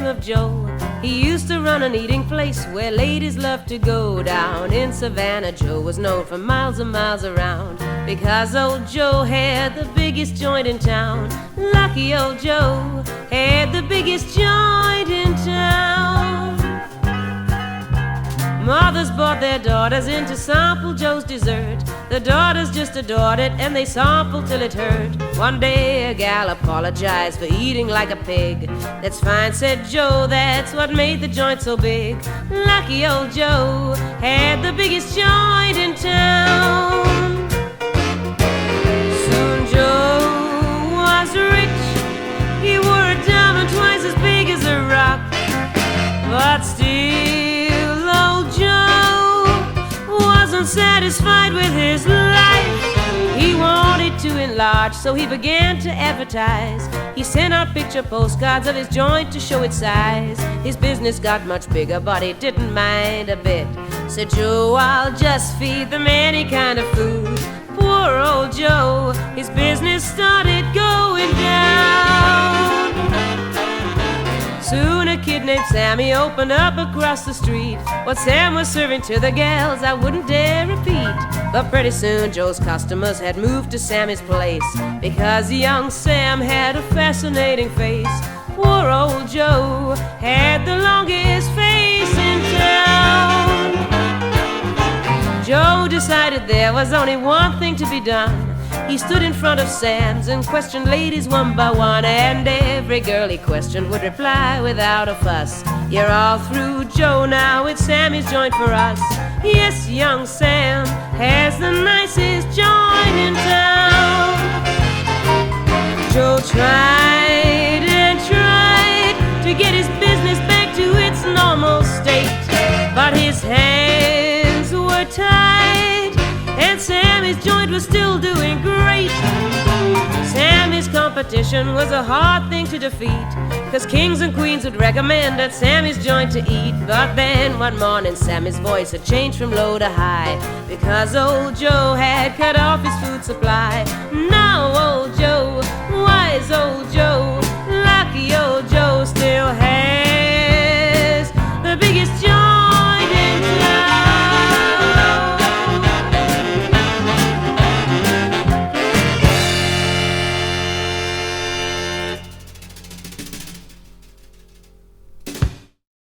name of Joe. He used to run an eating place where ladies loved to go. Down in Savannah, Joe was known for miles and miles around, because old Joe had the biggest joint in town. Lucky old Joe had the biggest joint in town. Mothers brought their daughters in to sample Joe's dessert. The daughters just adored it, and they sampled till it hurt. One day a gal apologized for eating like a pig. "That's fine," said Joe, "that's what made the joint so big." Lucky old Joe had the biggest joint in town. Soon Joe was rich. He wore a diamond twice as big as a rock. But still old Joe wasn't satisfied with his life. He wanted to enlarge, so he began to advertise. He sent out picture postcards of his joint to show its size. His business got much bigger, but he didn't mind a bit. Said Joe, "I'll just feed them any kind of food." Poor old Joe, his business started going down. Soon a kid named Sammy opened up across the street. What Sam was serving to the gals I wouldn't dare repeat. But pretty soon Joe's customers had moved to Sammy's place, because young Sam had a fascinating face. Poor old Joe had the longest face in town. Joe decided there was only one thing to be done. He stood in front of Sam's and questioned ladies one by one, and every girl he questioned would reply without a fuss, "You're all through, Joe, now it's Sammy's joint for us." Yes, young Sam has the nicest joint in town. Joe tried and tried to get his business back to its normal state, but his hands were tied, and Sammy's joint was still doing great. Sammy's competition was a hard thing to defeat, 'cause kings and queens would recommend at Sammy's joint to eat. But then one morning Sammy's voice had changed from low to high, because old Joe had cut off his food supply. Now old Joe, wise old Joe, lucky old Joe still had